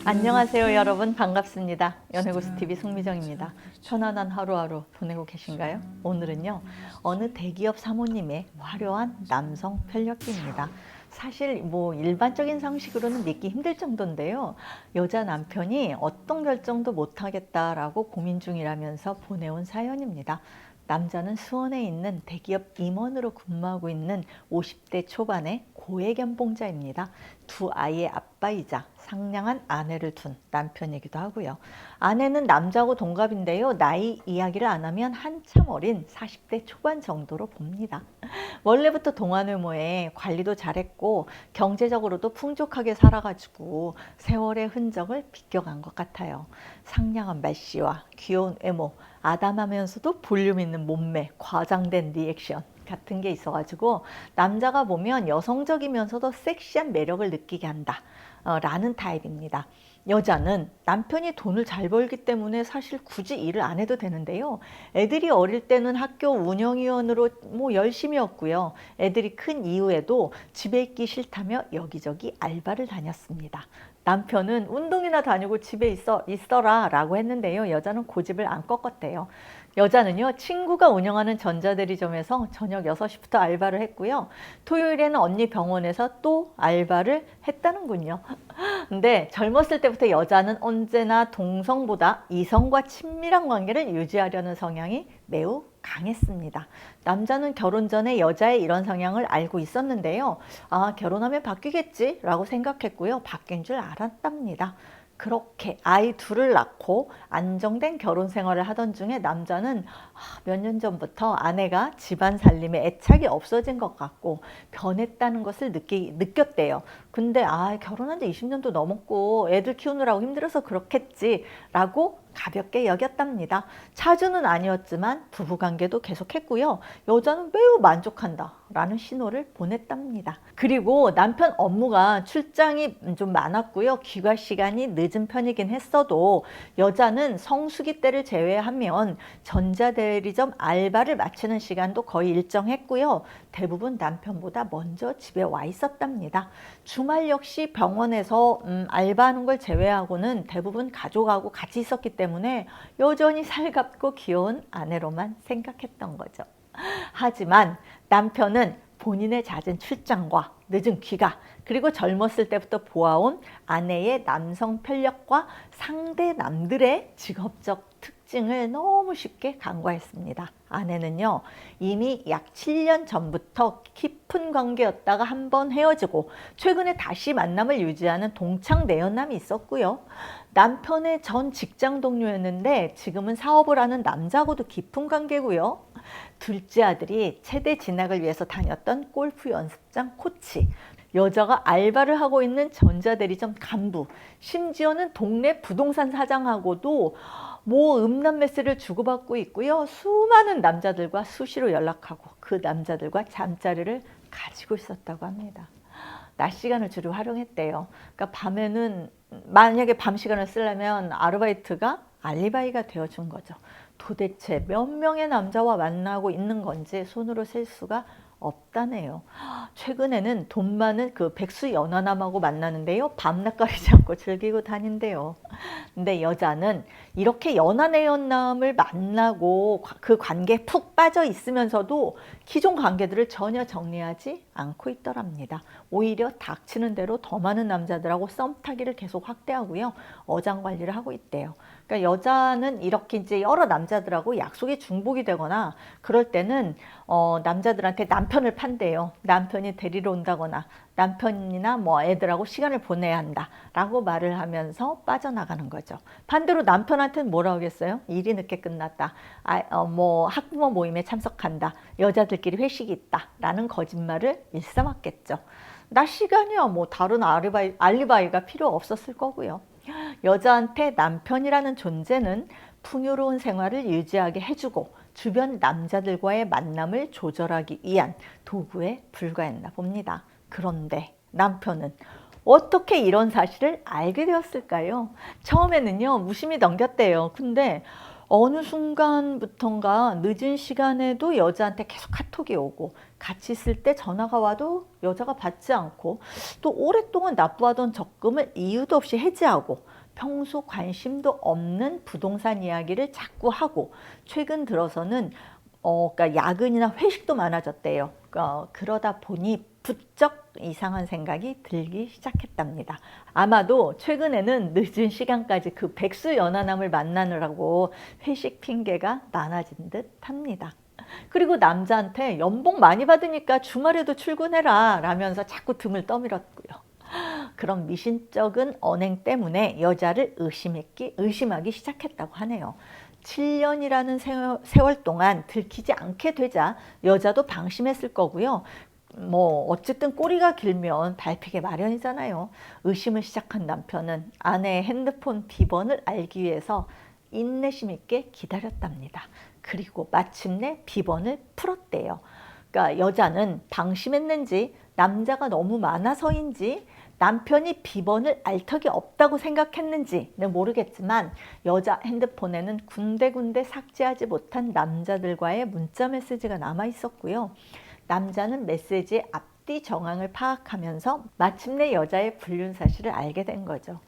안녕하세요 여러분, 반갑습니다. 연애고수TV 송미정입니다. 편안한 하루하루 보내고 계신가요? 오늘은요, 어느 대기업 사모님의 화려한 남성 편력기입니다. 사실 뭐 일반적인 상식으로는 믿기 힘들 정도인데요, 여자 남편이 어떤 결정도 못하겠다라고 고민 중이라면서 보내온 사연입니다. 남자는 수원에 있는 대기업 임원으로 근무하고 있는 50대 초반의 고액연봉자입니다. 두 아이의 아빠이자 상냥한 아내를 둔 남편이기도 하고요. 아내는 남자하고 동갑인데요, 나이 이야기를 안 하면 한참 어린 40대 초반 정도로 봅니다. 원래부터 동안외모에 관리도 잘했고 경제적으로도 풍족하게 살아가지고 세월의 흔적을 비껴간 것 같아요. 상냥한 말씨와 귀여운 외모, 아담하면서도 볼륨 있는 몸매, 과장된 리액션 같은 게 있어가지고 남자가 보면 여성적이면서도 섹시한 매력을 느끼게 한다 라는 타입입니다. 여자는 남편이 돈을 잘 벌기 때문에 사실 굳이 일을 안 해도 되는데요, 애들이 어릴 때는 학교 운영위원으로 뭐 열심히였고요, 애들이 큰 이후에도 집에 있기 싫다며 여기저기 알바를 다녔습니다. 남편은 운동이나 다니고 집에 있어라 라고 했는데요, 여자는 고집을 안 꺾었대요. 여자는요, 친구가 운영하는 전자대리점에서 저녁 6시부터 알바를 했고요, 토요일에는 언니 병원에서 또 알바를 했다는군요. 근데 젊었을 때부터 여자는 언제나 동성보다 이성과 친밀한 관계를 유지하려는 성향이 매우 강했습니다. 남자는 결혼 전에 여자의 이런 성향을 알고 있었는데요, 결혼하면 바뀌겠지 라고 생각했고요, 바뀐 줄 알았답니다. 그렇게 아이 둘을 낳고 안정된 결혼 생활을 하던 중에 남자는 몇 년 전부터 아내가 집안 살림에 애착이 없어진 것 같고 변했다는 것을 느꼈대요. 근데 결혼한 지 20년도 넘었고 애들 키우느라고 힘들어서 그렇겠지 라고 가볍게 여겼답니다. 차주는 아니었지만 부부관계도 계속했고요, 여자는 매우 만족한다 라는 신호를 보냈답니다. 그리고 남편 업무가 출장이 좀 많았고요, 귀가 시간이 늦은 편이긴 했어도 여자는 성수기 때를 제외하면 전자대리점 알바를 마치는 시간도 거의 일정했고요, 대부분 남편보다 먼저 집에 와 있었답니다. 주말 역시 병원에서 알바하는 걸 제외하고는 대부분 가족하고 같이 있었기 때문에 여전히 살갑고 귀여운 아내로만 생각했던 거죠. 하지만 남편은 본인의 잦은 출장과 늦은 귀가, 그리고 젊었을 때부터 보아온 아내의 남성 편력과 상대 남들의 직업적 특징을 너무 쉽게 간과했습니다. 아내는요, 이미 약 7년 전부터 깊은 관계였다가 한번 헤어지고 최근에 다시 만남을 유지하는 동창 내연남이 있었고요, 남편의 전 직장 동료였는데 지금은 사업을 하는 남자하고도 깊은 관계고요, 둘째 아들이 체대 진학을 위해서 다녔던 골프 연습장 코치, 여자가 알바를 하고 있는 전자대리점 간부, 심지어는 동네 부동산 사장하고도 뭐 음란 메시지를 주고받고 있고요, 수많은 남자들과 수시로 연락하고 그 남자들과 잠자리를 가지고 있었다고 합니다. 낮 시간을 주로 활용했대요. 그러니까 밤에는 만약에 밤 시간을 쓰려면 아르바이트가 알리바이가 되어준 거죠. 도대체 몇 명의 남자와 만나고 있는 건지 손으로 셀 수가 없다네요. 최근에는 돈 많은 그 백수 연하남하고 만나는데요, 밤낮 가리지 않고 즐기고 다닌대요. 근데 여자는 이렇게 연하내연남을 만나고 그 관계에 푹 빠져 있으면서도 기존 관계들을 전혀 정리하지 않고 있더랍니다. 오히려 닥치는 대로 더 많은 남자들하고 썸 타기를 계속 확대하고요, 어장 관리를 하고 있대요. 그러니까 여자는 이렇게 이제 여러 남자들하고 약속이 중복이 되거나 그럴 때는 남자들한테 남편을 판대요. 남편이 데리러 온다거나 남편이나 뭐 애들하고 시간을 보내야 한다 라고 말을 하면서 빠져나가는 거죠. 반대로 남편한테는 뭐라 하겠어요? 일이 늦게 끝났다, 뭐 학부모 모임에 참석한다, 여자들끼리 회식이 있다 라는 거짓말을 일삼았겠죠. 낮 시간이야 뭐 다른 알리바이가 필요 없었을 거고요. 여자한테 남편이라는 존재는 풍요로운 생활을 유지하게 해주고 주변 남자들과의 만남을 조절하기 위한 도구에 불과했나 봅니다. 그런데 남편은 어떻게 이런 사실을 알게 되었을까요? 처음에는요, 무심히 넘겼대요. 근데 어느 순간부턴가 늦은 시간에도 여자한테 계속 카톡이 오고, 같이 있을 때 전화가 와도 여자가 받지 않고, 또 오랫동안 납부하던 적금을 이유도 없이 해지하고, 평소 관심도 없는 부동산 이야기를 자꾸 하고 최근 들어서는 그러니까 야근이나 회식도 많아졌대요. 그러다 보니 부쩍 이상한 생각이 들기 시작했답니다. 아마도 최근에는 늦은 시간까지 그 백수 연하남을 만나느라고 회식 핑계가 많아진 듯 합니다. 그리고 남자한테 연봉 많이 받으니까 주말에도 출근해라 라면서 자꾸 등을 떠밀었고요. 그런 미신적인 언행 때문에 여자를 의심하기 시작했다고 하네요. 7년이라는 세월 동안 들키지 않게 되자 여자도 방심했을 거고요. 어쨌든 꼬리가 길면 밟히게 마련이잖아요. 의심을 시작한 남편은 아내의 핸드폰 비번을 알기 위해서 인내심 있게 기다렸답니다. 그리고 마침내 비번을 풀었대요. 그러니까 여자는 방심했는지 남자가 너무 많아서인지 남편이 비번을 알 턱이 없다고 생각했는지는 모르겠지만 여자 핸드폰에는 군데군데 삭제하지 못한 남자들과의 문자 메시지가 남아 있었고요. 남자는 메시지의 앞뒤 정황을 파악하면서 마침내 여자의 불륜 사실을 알게 된 거죠.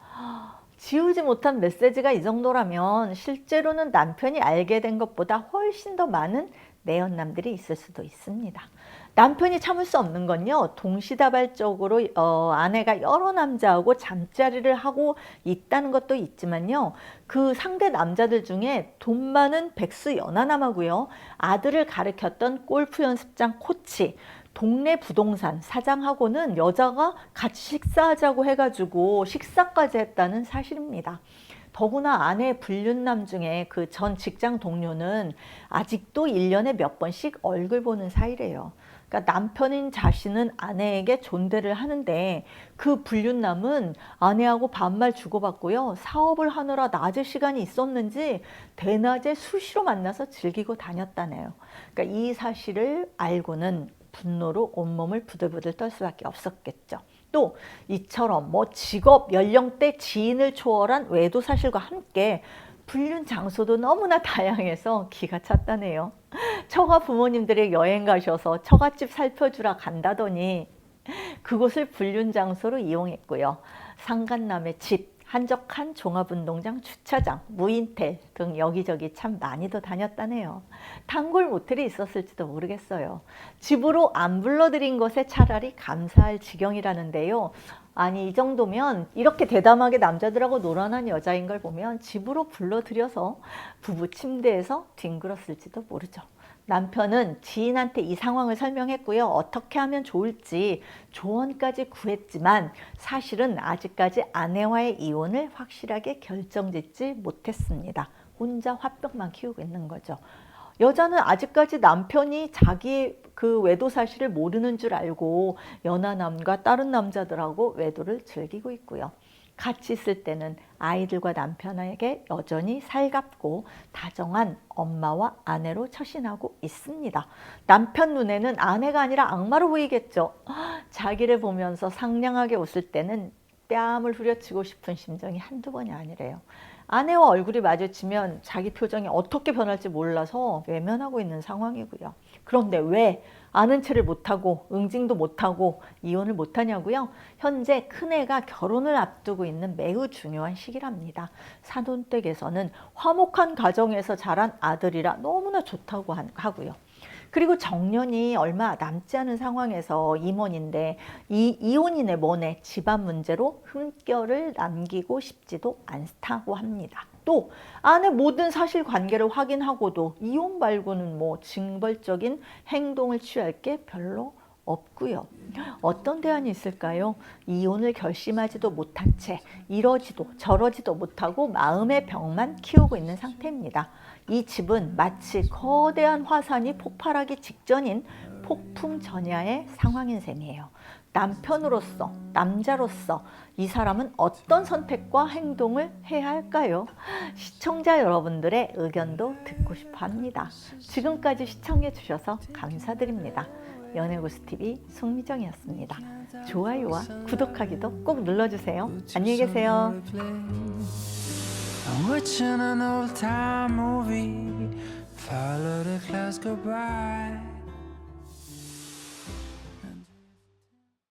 지우지 못한 메시지가 이 정도라면 실제로는 남편이 알게 된 것보다 훨씬 더 많은 내연남들이 있을 수도 있습니다. 남편이 참을 수 없는 건요, 동시다발적으로 아내가 여러 남자하고 잠자리를 하고 있다는 것도 있지만요, 그 상대 남자들 중에 돈 많은 백수 연하남하고요, 아들을 가르쳤던 골프 연습장 코치, 동네 부동산 사장하고는 여자가 같이 식사하자고 해가지고 식사까지 했다는 사실입니다. 더구나 아내의 불륜남 중에 그 전 직장 동료는 아직도 1년에 몇 번씩 얼굴 보는 사이래요. 그러니까 남편인 자신은 아내에게 존대를 하는데 그 불륜남은 아내하고 반말 주고받고요. 사업을 하느라 낮에 시간이 있었는지 대낮에 수시로 만나서 즐기고 다녔다네요. 그러니까 이 사실을 알고는 분노로 온몸을 부들부들 떨 수밖에 없었겠죠. 또 이처럼 직업, 연령대, 지인을 초월한 외도 사실과 함께 불륜 장소도 너무나 다양해서 기가 찼다네요. 처가 부모님들이 여행 가셔서 처갓집 살펴주라 간다더니 그곳을 불륜 장소로 이용했고요. 상간남의 집, 한적한 종합운동장 주차장, 무인텔 등 여기저기 참 많이도 다녔다네요. 단골 모텔이 있었을지도 모르겠어요. 집으로 안 불러들인 것에 차라리 감사할 지경이라는데요. 아니 이 정도면 이렇게 대담하게 남자들하고 놀아난 여자인 걸 보면 집으로 불러들여서 부부 침대에서 뒹굴었을지도 모르죠. 남편은 지인한테 이 상황을 설명했고요. 어떻게 하면 좋을지 조언까지 구했지만 사실은 아직까지 아내와의 이혼을 확실하게 결정짓지 못했습니다. 혼자 화병만 키우고 있는 거죠. 여자는 아직까지 남편이 자기 그 외도 사실을 모르는 줄 알고 연하남과 다른 남자들하고 외도를 즐기고 있고요. 같이 있을 때는 아이들과 남편에게 여전히 살갑고 다정한 엄마와 아내로 처신하고 있습니다. 남편 눈에는 아내가 아니라 악마로 보이겠죠. 자기를 보면서 상냥하게 웃을 때는 뺨을 후려치고 싶은 심정이 한두 번이 아니래요. 아내와 얼굴이 마주치면 자기 표정이 어떻게 변할지 몰라서 외면하고 있는 상황이고요. 그런데 왜 아는 체를 못하고 응징도 못하고 이혼을 못하냐고요? 현재 큰애가 결혼을 앞두고 있는 매우 중요한 시기랍니다. 사돈댁에서는 화목한 가정에서 자란 아들이라 너무나 좋다고 하고요. 그리고 정년이 얼마 남지 않은 상황에서 임원인데 이혼이네 뭐네 집안 문제로 흠결을 남기고 싶지도 않다고 합니다. 또 아내 모든 사실관계를 확인하고도 이혼 말고는 징벌적인 행동을 취할 게 별로 없고요. 어떤 대안이 있을까요? 이혼을 결심하지도 못한 채 이러지도 저러지도 못하고 마음의 병만 키우고 있는 상태입니다. 이 집은 마치 거대한 화산이 폭발하기 직전인 폭풍 전야의 상황인 셈이에요. 남편으로서, 남자로서 이 사람은 어떤 선택과 행동을 해야 할까요? 시청자 여러분들의 의견도 듣고 싶어 합니다. 지금까지 시청해 주셔서 감사드립니다. 연애고수TV 송미정이었습니다. 좋아요와 구독하기도 꼭 눌러주세요. 안녕히 계세요. I'm watching an old time movie, follow the clouds go by.